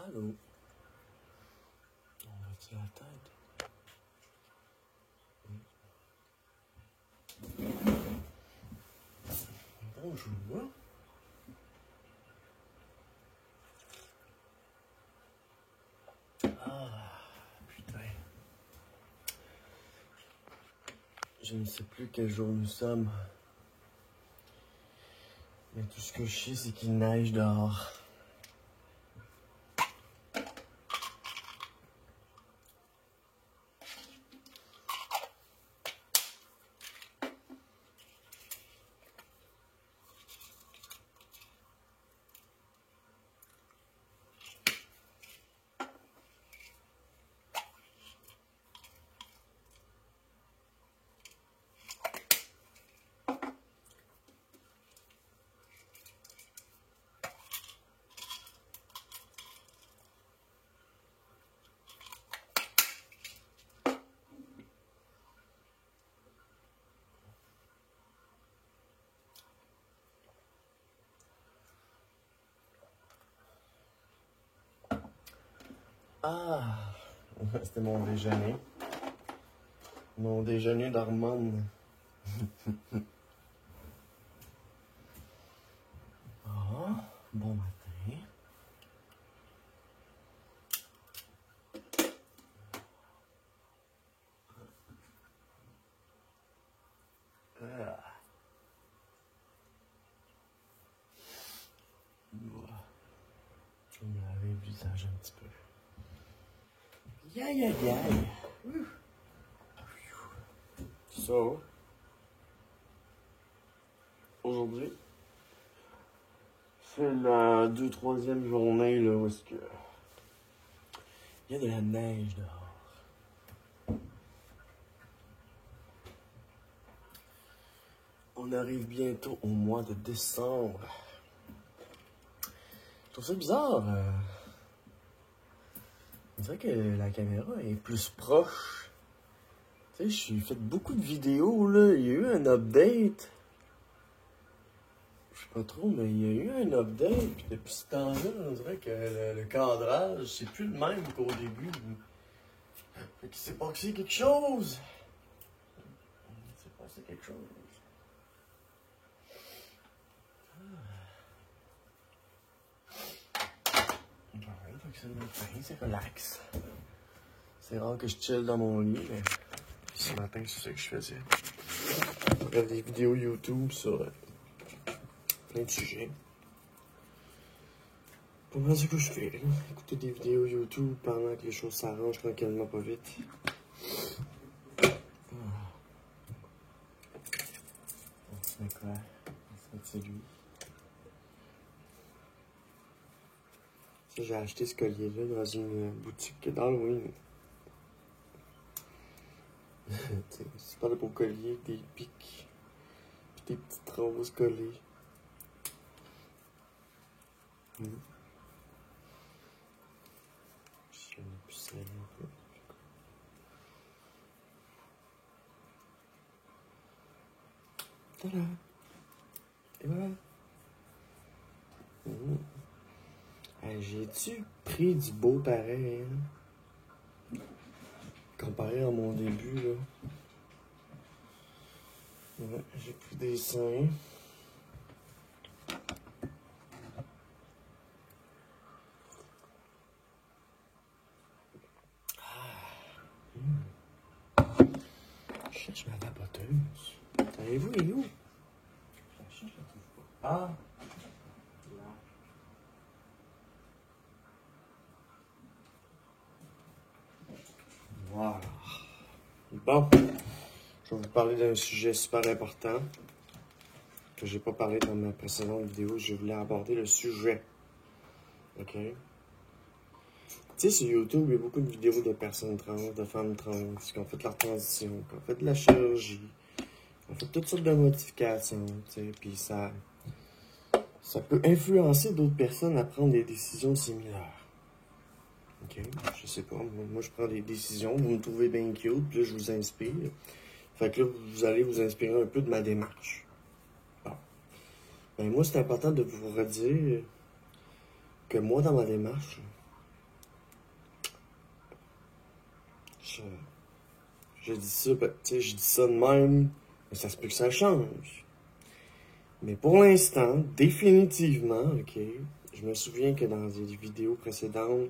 Allô? On va-tu la tête? Bonjour. Ah, putain. Je ne sais plus quel jour nous sommes. Mais tout ce que je sais, c'est qu'il neige dehors. Ah, c'était mon déjeuner. Mon déjeuner d'hormones. Ah, bon matin. Ah. Je vais me laver le visage un petit peu. Aïe, aïe, aïe. So, aujourd'hui, c'est la 2-3e journée là, où est-ce que il y a de la neige dehors. On arrive bientôt au mois de décembre. Je trouve ça bizarre. On dirait que la caméra est plus proche. Tu sais, j'ai fait beaucoup de vidéos, là. Il y a eu un update. Je sais pas trop, mais il y a eu un update. Puis depuis ce temps-là, on dirait que le cadrage, c'est plus le même qu'au début. Fait qu'il s'est passé quelque chose. Il s'est passé quelque chose. Ouais, fait que c'est le matin, c'est relax. C'est rare que je chill dans mon lit, mais ce matin, c'est ça que je faisais. Je regarde des vidéos YouTube sur plein de sujets. Pas mal ce que je fais, là. Écouter des vidéos YouTube pendant que les choses s'arrangent tranquillement, pas vite. On se met quoi? On se met celui. Ça, j'ai acheté ce collier-là dans une boutique d'Halloween. C'est pas le beau collier, des pics, pis des petites roses collées. J'ai une pucelle un peu. Tada! Et voilà! Hey, j'ai-tu pris du beau pareil, hein? Comparé à mon début, là. Ouais, j'ai pris des seins. Je cherche ma vapoteuse. Savez-vous, elle est où? Je la cherche, je la trouve pas. Ah! Voilà. Bon, je vais vous parler d'un sujet super important que j'ai pas parlé dans ma précédente vidéo. Je voulais aborder le sujet. OK? Tu sais, sur YouTube, il y a beaucoup de vidéos de personnes trans, de femmes trans, qui ont fait leur transition, qui ont fait de la chirurgie, qui ont fait toutes sortes de modifications, tu sais, puis ça peut influencer d'autres personnes à prendre des décisions similaires. OK? Je sais pas, moi je prends des décisions, vous me trouvez bien cute, puis là je vous inspire. Fait que là, vous allez vous inspirer un peu de ma démarche. Bon. Ben moi, c'est important de vous redire que moi, dans ma démarche, je dis ça, tu sais, je dis ça de même, mais ça se peut que ça change. Mais pour l'instant, définitivement, ok, je me souviens que dans des vidéos précédentes,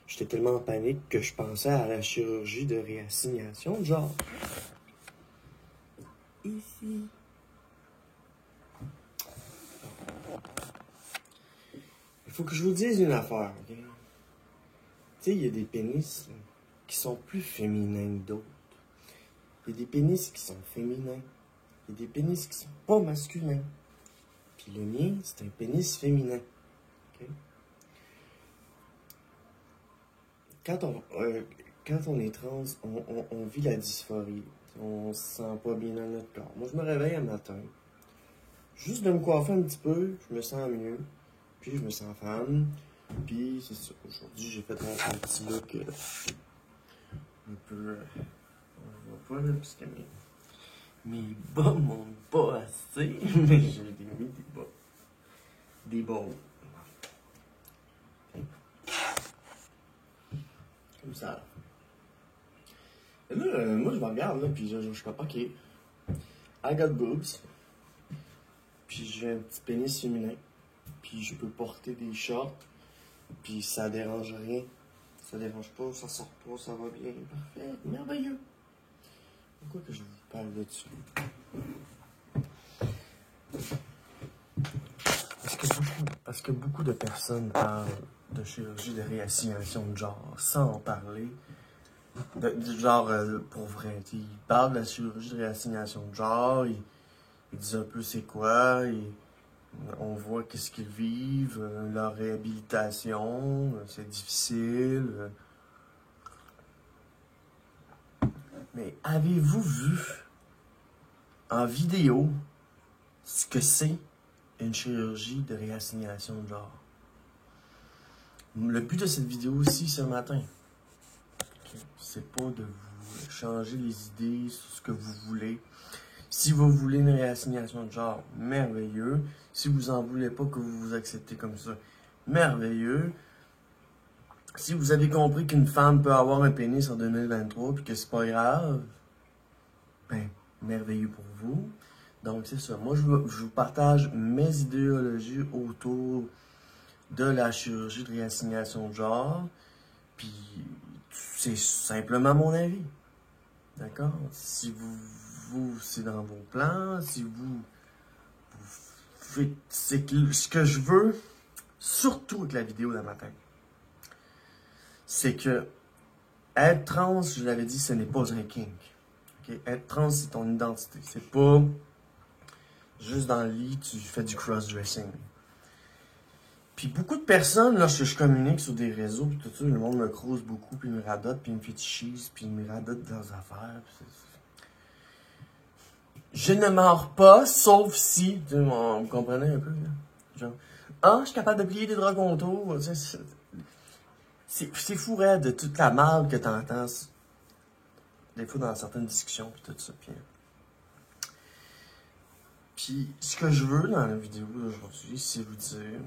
j'étais tellement en panique que je pensais à la chirurgie de réassignation de genre. Ici. Il faut que je vous dise une affaire, ok? Tu sais, il y a des pénis là, qui sont plus féminins que d'autres. Il y a des pénis qui sont féminins. Il y a des pénis qui sont pas masculins. Puis le mien, c'est un pénis féminin. Okay? Quand on est trans, on vit la dysphorie. On se sent pas bien dans notre corps. Moi, je me réveille un matin. Juste de me coiffer un petit peu, je me sens mieux. Puis je me sens femme. Puis c'est ça. Aujourd'hui, j'ai fait mon petit look un peu... on voit pas là, parce que mes bas montent pas assez. Mais j'ai mis des bas. Des bas hauts. Comme ça. Et là, moi, je me regarde, là, puis je suis comme, OK. I got boobs. Puis j'ai un petit pénis féminin. Puis je peux porter des shorts. Puis ça dérange rien. Ça dérange pas, ça sort pas, ça va bien. Parfait, merveilleux. Pourquoi que je vous parle de dessus? Parce que beaucoup de personnes parlent de chirurgie de réassignation de genre sans en parler. Genre, pour vrai, ils parlent de la chirurgie de réassignation de genre, ils disent un peu c'est quoi, on voit qu'est-ce qu'ils vivent, leur réhabilitation, c'est difficile. Mais avez-vous vu en vidéo ce que c'est une chirurgie de réassignation de genre? Le but de cette vidéo-ci ce matin, c'est pas de vous changer les idées sur ce que vous voulez. Si vous voulez une réassignation de genre, merveilleux. Si vous en voulez pas, que vous vous acceptez comme ça, merveilleux. Si vous avez compris qu'une femme peut avoir un pénis en 2023 puis que c'est pas grave, ben, merveilleux pour vous. Donc, c'est ça. Moi, je vous partage mes idéologies autour de la chirurgie de réassignation de genre. Puis, c'est simplement mon avis. D'accord? Si vous c'est dans vos plans, si vous faites... C'est ce que je veux, surtout avec la vidéo d'un matin, c'est que être trans, je l'avais dit, ce n'est pas un kink. Okay? Être trans, c'est ton identité. C'est pas juste dans le lit, tu fais du cross-dressing. Puis beaucoup de personnes, lorsque je communique sur des réseaux, puis tout ça, le monde me crouse beaucoup, puis me radote, puis me fétichise, puis me radote dans leurs affaires. Je ne mords pas, sauf si, vous comprenez un peu, là? Genre, je suis capable de plier des draps contours. C'est fou raide de toute la merde que t'entends, des fois dans certaines discussions, puis tout ça. Puis ce que je veux dans la vidéo d'aujourd'hui, c'est vous dire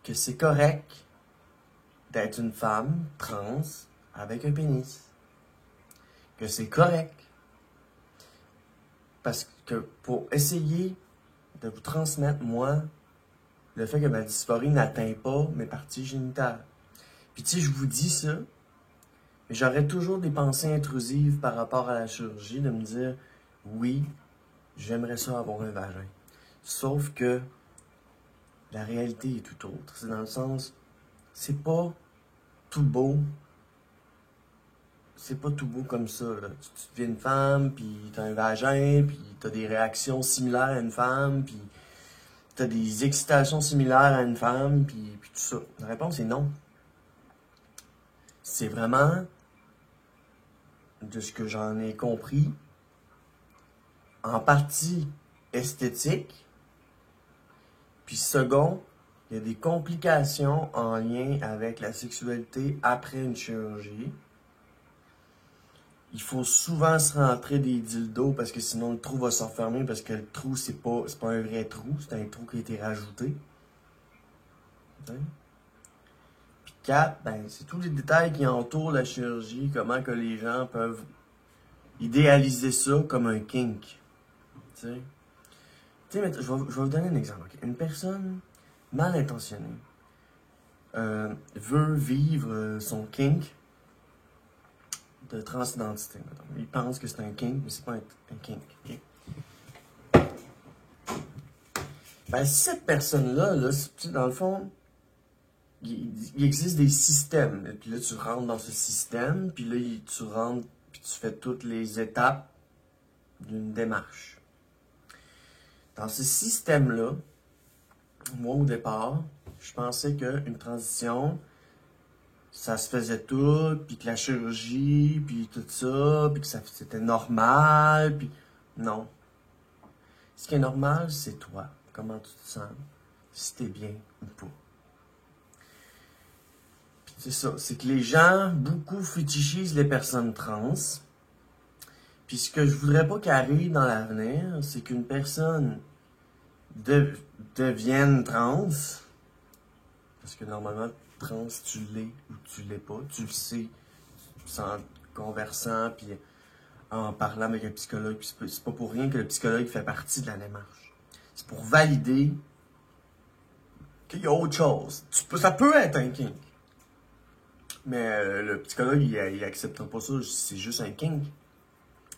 que c'est correct d'être une femme trans avec un pénis. Que c'est correct. Parce que pour essayer de vous transmettre, moi, le fait que ma dysphorie n'atteint pas mes parties génitales. Puis tu sais, je vous dis ça, mais j'aurais toujours des pensées intrusives par rapport à la chirurgie, de me dire, oui, j'aimerais ça avoir un vagin. Sauf que la réalité est tout autre. C'est dans le sens, c'est pas tout beau. C'est pas tout beau comme ça, là. Tu deviens une femme, puis t'as un vagin, puis t'as des réactions similaires à une femme, puis t'as des excitations similaires à une femme, puis tout ça. La réponse est non. C'est vraiment, de ce que j'en ai compris, en partie esthétique, puis second, il y a des complications en lien avec la sexualité après une chirurgie. Il faut souvent se rentrer des dildos parce que sinon le trou va s'enfermer parce que le trou, c'est pas un vrai trou, c'est un trou qui a été rajouté. Puis 4, ben, c'est tous les détails qui entourent la chirurgie, comment que les gens peuvent idéaliser ça comme un kink. Tu sais, je vais vous donner un exemple. Okay? Une personne mal intentionnée veut vivre son kink de transidentité. Il pense que c'est un kink, mais c'est pas un kink. Okay? Ben, cette personne-là, là, dans le fond, il existe des systèmes. Et puis là, tu rentres dans ce système, puis là, tu rentres, puis tu fais toutes les étapes d'une démarche. Dans ce système-là, moi, au départ, je pensais qu'une transition, ça se faisait tout, puis que la chirurgie, puis tout ça, puis que c'était normal, puis... Non. Ce qui est normal, c'est toi. Comment tu te sens, si t'es bien ou pas. Puis c'est ça, c'est que les gens, beaucoup fétichisent les personnes trans. Puis ce que je voudrais pas qu'il arrive dans l'avenir, c'est qu'une personne devienne trans, parce que normalement, trans, tu l'es ou tu l'es pas, tu le sais, en conversant, puis en parlant avec un psychologue, puis c'est pas pour rien que le psychologue fait partie de la démarche. C'est pour valider qu'il y a autre chose. Ça peut être un kink. Mais le psychologue, il acceptera pas ça. C'est juste un kink.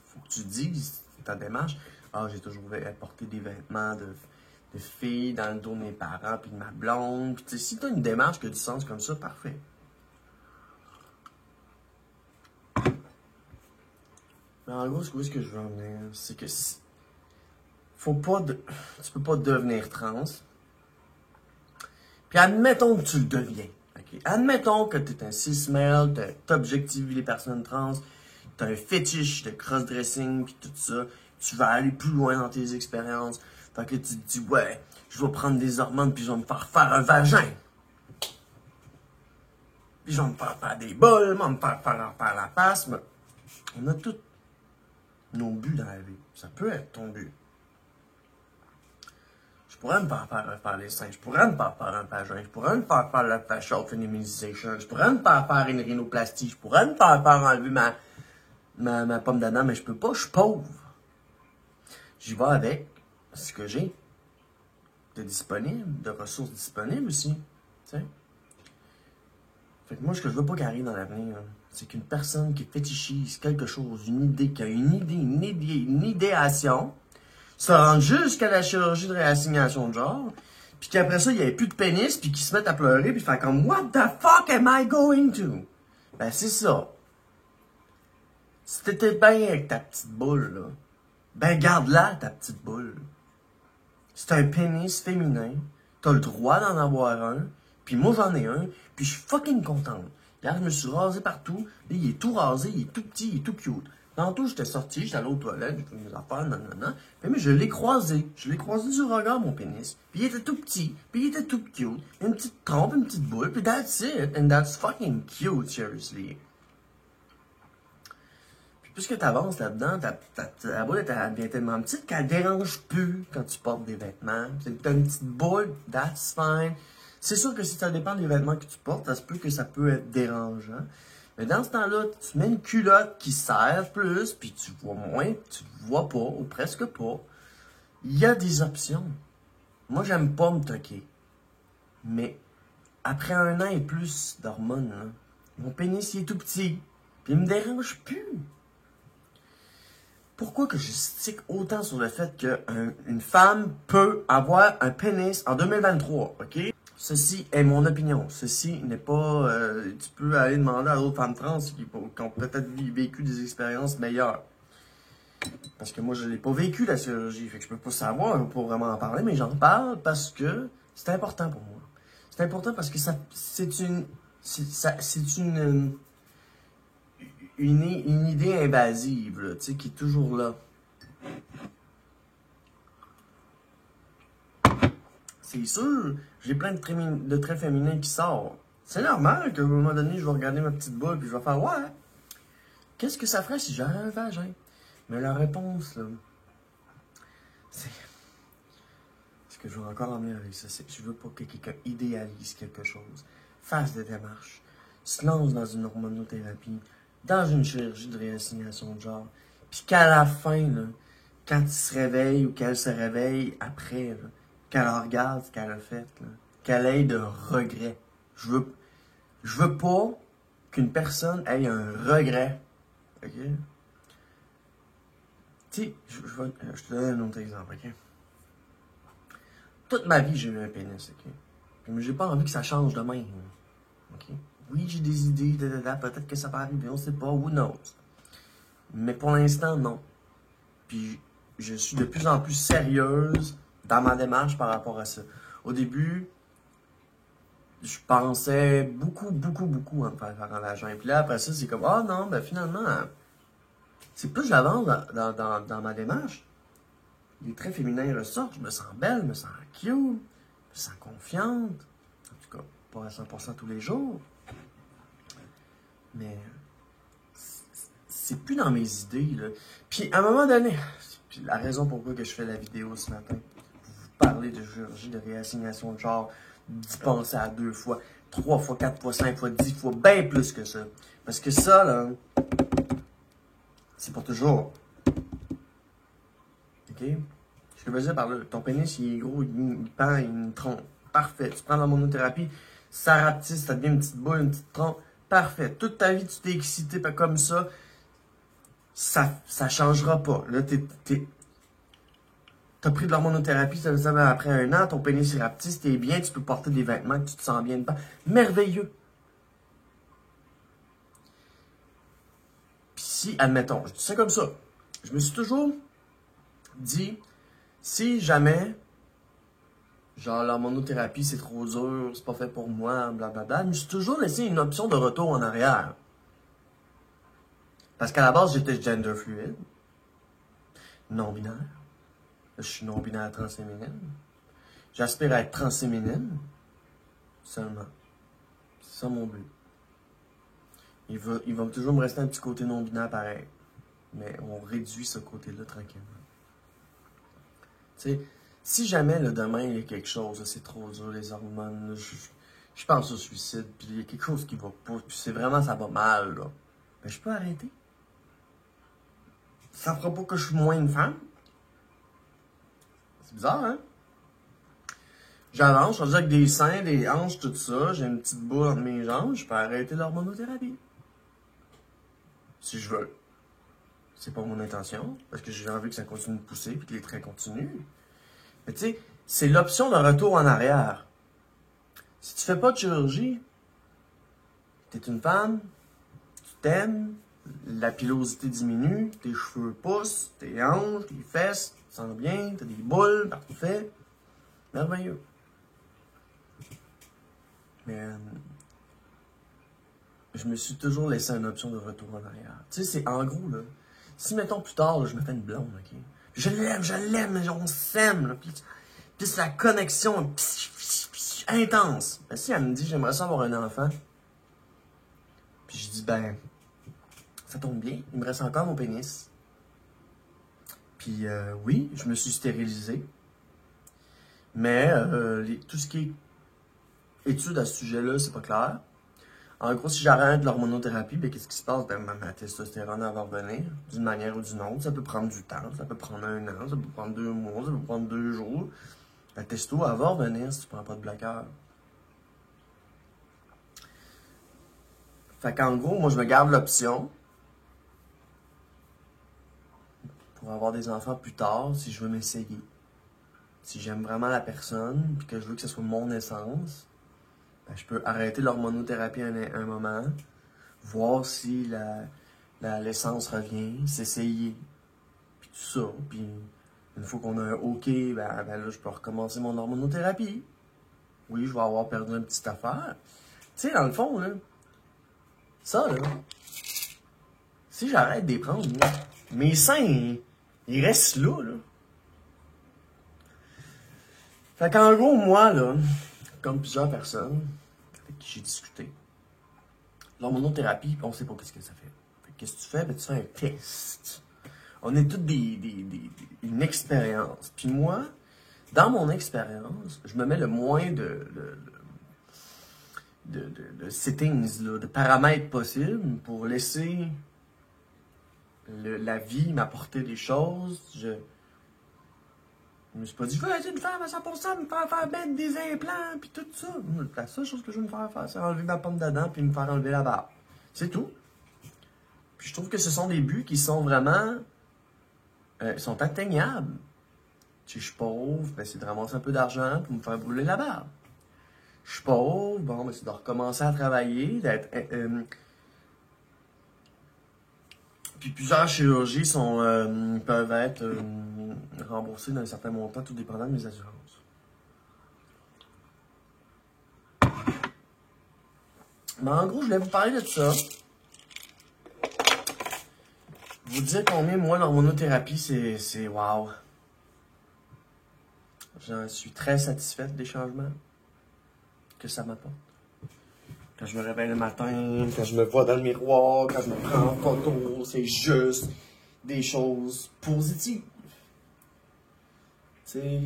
Faut que tu dises, ta démarche. Ah, j'ai toujours porté des vêtements de filles dans le dos de mes parents, puis de ma blonde. Puis, si tu as une démarche qui a du sens comme ça, parfait. Mais en gros, ce que je veux en venir, c'est que tu peux pas devenir trans. Puis admettons que tu le deviens. Okay? Admettons que tu es un cis-male, t'objectives les personnes trans, tu as un fétiche de cross-dressing, puis tout ça. Tu vas aller plus loin dans tes expériences. Fait que tu te dis, ouais, je vais prendre des hormones, puis je vais me faire un vagin. Puis je vais me faire des bols, je vais me faire la face. Mais on a tous nos buts dans la vie. Ça peut être ton but. Je pourrais me faire les seins, je pourrais me faire un vagin, je pourrais me faire la facial feminization, je pourrais me faire une rhinoplastie, je pourrais me faire enlever ma pomme d'Adam, mais je peux pas, je suis pauvre. J'y vais avec ce que j'ai de disponible, de ressources disponibles aussi. T'sais? Fait que moi, ce que je veux pas qu'il arrive dans l'avenir, c'est qu'une personne qui fétichise quelque chose, une idée, qui a une idéation, se rendre jusqu'à la chirurgie de réassignation de genre, puis qu'après ça, il n'y ait plus de pénis, puis qu'ils se mettent à pleurer, puis faire comme « What the fuck am I going to? » Ben, c'est ça. Si t'étais bien avec ta petite boule, là, ben garde-la, ta petite boule. C'est un pénis féminin, t'as le droit d'en avoir un, puis moi j'en ai un, puis je suis fucking contente. Là, je me suis rasé partout, là, il est tout rasé, il est tout petit, il est tout cute. Tantôt, j'étais sorti, j'étais allé aux toilettes, j'ai fait mes affaires, nanana. Mais je l'ai croisé. Je l'ai croisé du regard, mon pénis. Puis il était tout petit, puis il était tout cute. Une petite trompe, une petite boule, puis that's it. And that's fucking cute, seriously. Puis plus que t'avances là-dedans, ta boule devient tellement petite qu'elle dérange plus quand tu portes des vêtements. T'as une petite boule, that's fine. C'est sûr que si ça dépend des vêtements que tu portes, ça se peut que ça peut être dérangeant. Mais dans ce temps-là, tu mets une culotte qui serre plus, puis tu vois moins, tu vois pas, ou presque pas. Il y a des options. Moi, j'aime pas me toquer. Mais après 1 an et plus d'hormones, hein, mon pénis il est tout petit, puis il me dérange plus. Pourquoi que je stick autant sur le fait qu'une femme peut avoir un pénis en 2023, ok? Ceci est mon opinion. Ceci n'est pas... tu peux aller demander à d'autres femmes trans qui ont peut-être vécu des expériences meilleures. Parce que moi, je l'ai pas vécu, la chirurgie. Fait que je peux pas savoir pour vraiment en parler, mais j'en parle parce que c'est important pour moi. C'est important parce que c'est une idée invasive, là, tu sais, qui est toujours là. C'est sûr, j'ai plein de traits féminins qui sortent. C'est normal qu'à un moment donné, je vais regarder ma petite boule et je vais faire « Ouais, qu'est-ce que ça ferait si j'avais un vagin? » Mais la réponse, là, c'est... Ce que je veux encore en venir avec ça, c'est que je veux pas que quelqu'un idéalise quelque chose. fasse des démarches, se lance dans une hormonothérapie, dans une chirurgie de réassignation de genre, puis qu'à la fin, là, quand il se réveille ou qu'elle se réveille après, là, qu'elle regarde ce qu'elle a fait, là, qu'elle ait de regrets. Je veux pas qu'une personne ait un regret. OK? Tu sais, je te donne un autre exemple, OK? Toute ma vie, j'ai eu un pénis, OK? Mais j'ai pas envie que ça change de même. OK? Oui, j'ai des idées, peut-être que ça va arriver, on sait pas, who knows. Mais pour l'instant, non. Puis je suis de plus en plus sérieuse dans ma démarche par rapport à ça. Au début, je pensais beaucoup à me faire un vagin. Puis là, après ça, c'est comme, ah non, ben finalement, c'est plus j'avance dans ma démarche. Les traits féminins ressortent, je me sens belle, je me sens cute, je me sens confiante. En tout cas, pas à 100% tous les jours. Mais c'est plus dans mes idées, là. Puis à un moment donné, puis la raison pourquoi que je fais la vidéo ce matin, pour vous parler de chirurgie de réassignation de genre, d'y penser à 2 fois, 3 fois, 4 fois, 5 fois, 10 fois, bien plus que ça. Parce que ça, là, c'est pour toujours. OK? Ce que je veux dire par là, ton pénis, il est gros, il pend, il a une trompe. Parfait. Tu prends l'hormonothérapie, ça rapetisse, ça devient une petite boule, une petite trompe. Parfait. Toute ta vie, tu t'es excité pas comme ça. Ça changera pas. Là, t'as pris de l'hormonothérapie, ça veut dire après 1 an, ton pénis est rapetisse, t'es bien, tu peux porter des vêtements, tu te sens bien dedans. Merveilleux. Puis si, admettons, je dis ça comme ça, je me suis toujours dit, si jamais, genre l'hormonothérapie c'est trop dur, c'est pas fait pour moi, blablabla, je me suis toujours laissé une option de retour en arrière. Parce qu'à la base, j'étais gender fluide, non-binaire. Je suis non-binaire transféminine. J'aspire à être transféminine seulement. C'est ça mon but. Il va toujours me rester un petit côté non-binaire pareil. Mais on réduit ce côté-là tranquillement. Tu sais, si jamais là, demain il y a quelque chose, c'est trop dur, les hormones, là, je pense au suicide, puis il y a quelque chose qui va pas, puis c'est vraiment ça va mal, là. Ben, je peux arrêter. Ça fera pas que je suis moins une femme. C'est bizarre, hein? J'avance, je veux dire avec des seins, des hanches, tout ça, j'ai une petite boule entre mes jambes, je peux arrêter l'hormonothérapie. Si je veux. C'est pas mon intention, parce que j'ai envie que ça continue de pousser, puis que les traits continuent. Mais tu sais, c'est l'option de retour en arrière. Si tu fais pas de chirurgie, t'es une femme, tu t'aimes, la pilosité diminue, tes cheveux poussent, tes hanches, tes fesses, tu te sens bien, t'as des boules, parfait. Merveilleux. Mais je me suis toujours laissé une option de retour en arrière. Tu sais, c'est en gros, là, si mettons plus tard, là, je me fais une blonde, ok? Je l'aime, on s'aime, là, puis c'est la connexion intense. Ben, si elle me dit, j'aimerais ça avoir un enfant, puis je dis, ben, ça tombe bien, il me reste encore mon pénis. Puis oui, je me suis stérilisé. Mais tout ce qui est études à ce sujet-là, c'est pas clair. En gros, si j'arrête l'hormonothérapie, ben, qu'est-ce qui se passe? Ben, ma testostérone va revenir d'une manière ou d'une autre. Ça peut prendre du temps, ça peut prendre 1 an, ça peut prendre 2 mois, ça peut prendre 2 jours. La testo, elle va revenir si tu prends pas de bloqueur. Fait qu'en gros, moi, je me garde l'option pour avoir des enfants plus tard si je veux m'essayer. Si j'aime vraiment la personne, puis que je veux que ce soit mon essence, ben, je peux arrêter l'hormonothérapie un moment, voir si l'essence revient, s'essayer, puis tout ça. Puis une fois qu'on a un OK, ben là, je peux recommencer mon hormonothérapie. Oui, je vais avoir perdu une petite affaire. Tu sais, dans le fond, là, ça, là, si j'arrête de les prendre, là, mes seins, ils restent là. Fait qu'en gros, moi, là, comme plusieurs personnes avec qui j'ai discuté, l'hormonothérapie, on sait pas qu'est-ce que ça fait. Fait que qu'est-ce que tu fais? Ben, tu fais un test. On est toutes une expérience. Puis moi, dans mon expérience, je me mets le moins de settings, là, de paramètres possibles pour laisser la vie m'apporter des choses. Je me suis pas dit, je veux être une femme à 100%, me faire mettre des implants, puis tout ça. La seule chose que je veux me faire, c'est enlever ma pomme dedans, puis me faire enlever la barbe. C'est tout. Puis je trouve que ce sont des buts qui sont vraiment... sont atteignables. Si je suis pauvre, ben c'est de ramasser un peu d'argent pour me faire brûler la barbe. Je suis pauvre, bon, ben c'est de recommencer à travailler, d'être... Puis plusieurs chirurgies peuvent être remboursées d'un certain montant, tout dépendant de mes assurances. Mais en gros, je voulais vous parler de ça. Vous dire combien, moi, l'hormonothérapie, c'est wow. J'en suis très satisfaite des changements que ça m'apporte. Quand je me réveille le matin, quand je me vois dans le miroir, quand je me prends en photo, c'est juste des choses positives. Tu sais,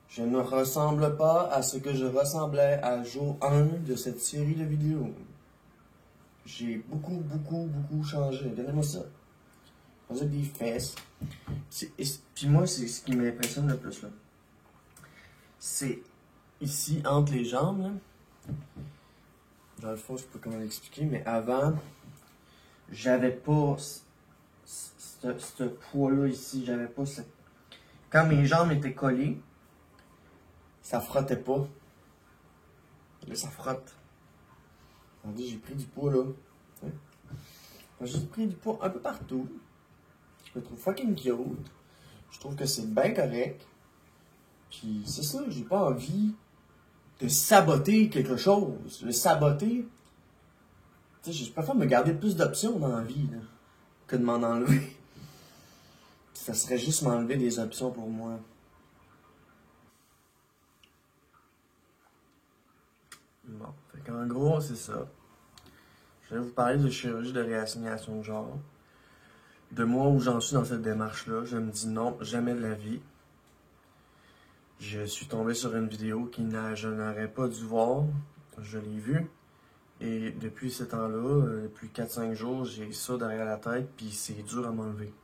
je ne ressemble pas à ce que je ressemblais à jour 1 de cette série de vidéos. J'ai beaucoup changé. Regardez-moi ça. On dirait des fesses. Puis moi, c'est ce qui m'impressionne le plus, là. C'est ici, entre les jambes, là. Dans le fond, je sais pas comment l'expliquer, mais avant, j'avais pas ce poids-là ici. J'avais pas ce... Quand mes jambes étaient collées, ça frottait pas. Là, ça frotte. Attendez, j'ai pris du poids, là. Hein? J'ai pris du poids un peu partout. Je me trouve fucking cute. Je trouve que c'est bien correct. Puis c'est ça, j'ai pas envie de saboter quelque chose. Le saboter, tu sais, je préfère me garder plus d'options dans la vie là, que de m'en enlever. Ça serait juste m'enlever des options pour moi. Bon, fait qu'en gros, c'est ça. Je vais vous parler de chirurgie de réassignation de genre. De moi où j'en suis dans cette démarche-là, je me dis non, jamais de la vie. Je suis tombé sur une vidéo je n'aurais pas dû voir. Je l'ai vue. Et depuis ce temps-là, depuis 4-5 jours, j'ai ça derrière la tête, puis c'est dur à m'enlever.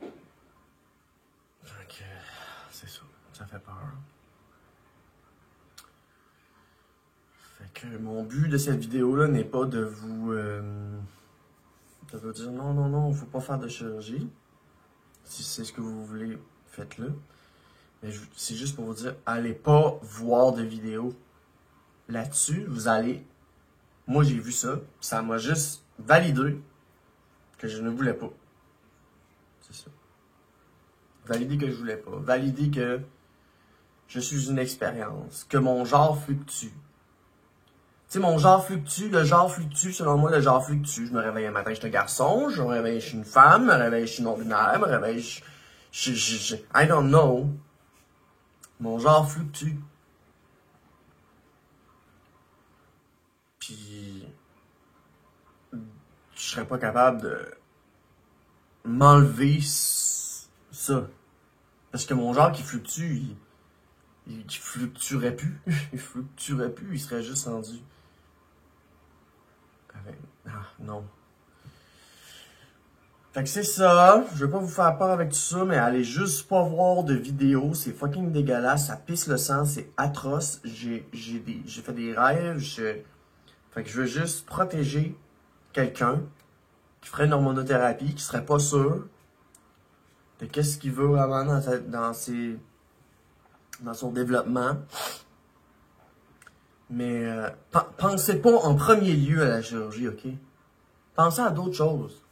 Donc, c'est ça fait peur. Fait que mon but de cette vidéo-là n'est pas de vous dire non, faut pas faire de chirurgie. Si c'est ce que vous voulez, faites-le. Mais c'est juste pour vous dire, allez pas voir de vidéos là-dessus. Vous allez... Moi, j'ai vu ça. Ça m'a juste validé que je ne voulais pas. C'est ça. Valider que je voulais pas. Valider que je suis une expérience. Que mon genre fluctue. Tu sais, mon genre fluctue, le genre fluctue, selon moi, le genre fluctue. Je me réveille un matin, je suis un garçon. Je me réveille, je suis une femme. Je me réveille, je suis non-binaire. Je me réveille, I don't know. Mon genre fluctue. Puis, je serais pas capable de m'enlever ça. Parce que mon genre qui fluctue, il fluctuerait plus. Il fluctuerait plus, il serait juste rendu. Ah, non. Fait que c'est ça. Je vais pas vous faire peur avec tout ça, mais allez juste pas voir de vidéos. C'est fucking dégueulasse. Ça pisse le sang. C'est atroce. J'ai fait des rêves. Fait que je veux juste protéger quelqu'un qui ferait une hormonothérapie, qui serait pas sûr de qu'est-ce qu'il veut vraiment dans son développement. Mais pensez pas en premier lieu à la chirurgie, ok? Pensez à d'autres choses.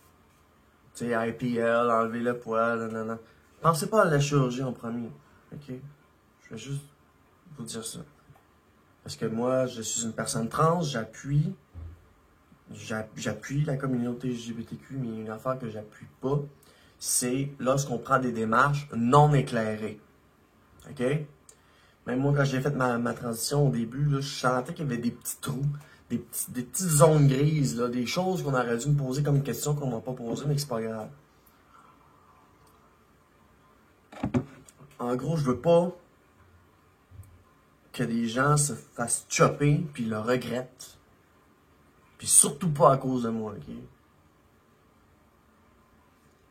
Tu sais, IPL, enlever le poil, non. Pensez pas à la chirurgie en premier, ok? Je vais juste vous dire ça. Parce que moi, je suis une personne trans, j'appuie la communauté LGBTQ, mais une affaire que j'appuie pas, c'est lorsqu'on prend des démarches non éclairées. OK? Même moi, quand j'ai fait ma transition au début, là, je sentais qu'il y avait des petits trous, des petites zones grises, là, des choses qu'on aurait dû me poser comme question qu'on m'a pas posé, mais que c'est pas grave. En gros, je veux pas que des gens se fassent chopper puis le regrettent. Puis surtout pas à cause de moi, ok?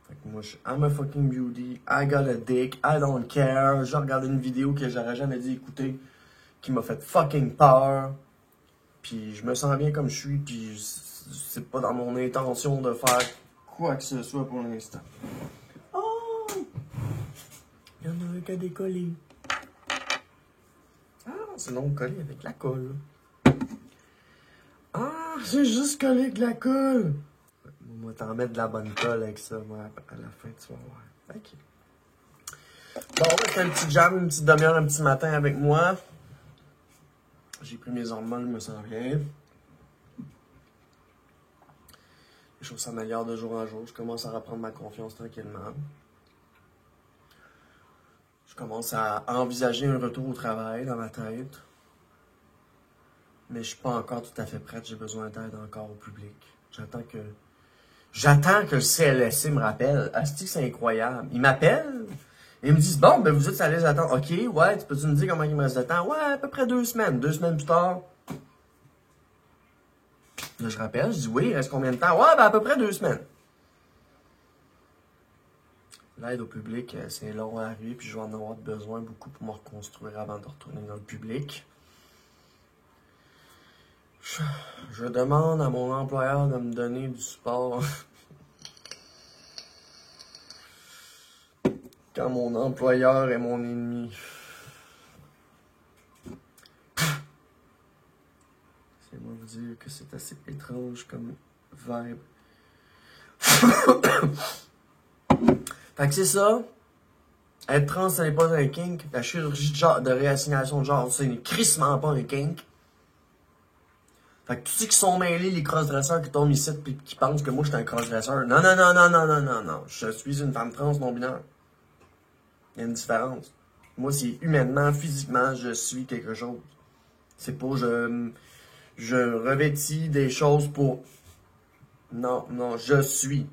Fait que moi, je suis I'm a fucking beauty, I got a dick, I don't care. J'ai regardé une vidéo que j'aurais jamais dû écouter, qui m'a fait fucking peur. Puis je me sens bien comme je suis, puis c'est pas dans mon intention de faire quoi que ce soit pour l'instant. Oh! Il y en a un qui a décollé. Ah, c'est donc collé avec la colle. Ah, j'ai juste collé avec la colle. On va t'en mettre de la bonne colle avec ça, moi, à la fin, tu vas voir. Ok. Bon, on va faire un petit jam, une petite demi-heure, un petit matin avec moi. J'ai pris mes hormones, je me sens bien. Les choses s'améliorent de jour en jour. Je commence à reprendre ma confiance tranquillement. Je commence à envisager un retour au travail dans ma tête. Mais je suis pas encore tout à fait prête. J'ai besoin d'aide encore au public. J'attends que le CLSC me rappelle. Asti, c'est incroyable. Ils m'appellent. Ils me disent, bon, ben vous êtes à l'aise d'attendre. OK, ouais, tu peux-tu me dire comment il me reste de temps? Ouais, à peu près 2 semaines. 2 semaines plus tard. Là, je rappelle, je dis, oui, il reste combien de temps? Ouais, ben à peu près 2 semaines. L'aide au public, c'est long à arriver, puis je vais en avoir besoin beaucoup pour me reconstruire avant de retourner dans le public. Je demande à mon employeur de me donner du support. Quand mon employeur est mon ennemi. C'est moi vous dire que c'est assez étrange comme vibe. Fait que c'est ça. Être trans, ce n'est pas un kink. La chirurgie de réassignation de genre, c'est crissement pas un kink. Fait que tous ceux qui sont mêlés, les crossdresseurs qui tombent ici et qui pensent que moi je suis un crossdresseur. Non, non, non, non, non, non, non, non. Je suis une femme trans non-binaire. Il y a une différence. Moi, c'est humainement, physiquement, je suis quelque chose. C'est pas je revêtis des choses pour... Non, non, je suis.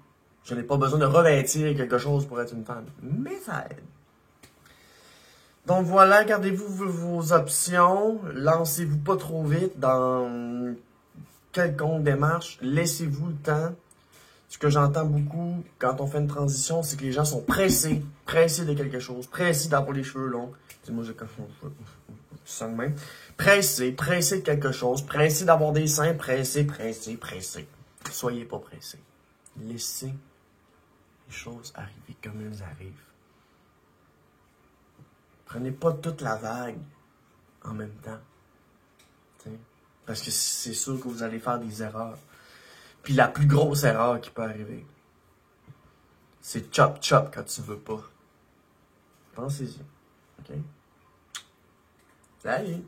Je n'ai pas besoin de revêtir quelque chose pour être une femme. Mais ça aide. Donc voilà, gardez-vous vos options. Lancez-vous pas trop vite dans quelconque démarche. Laissez-vous le temps. Ce que j'entends beaucoup quand on fait une transition, c'est que les gens sont pressés de quelque chose, pressés d'avoir les cheveux longs. Dis-moi, j'ai comme ça de même. Pressés de quelque chose, pressés d'avoir des seins, pressés. Soyez pas pressés. Laissez les choses arriver comme elles arrivent. Prenez pas toute la vague en même temps. T'sais? Parce que c'est sûr que vous allez faire des erreurs. Puis la plus grosse erreur qui peut arriver, c'est chop quand tu veux pas. Pensez-y. OK? Salut!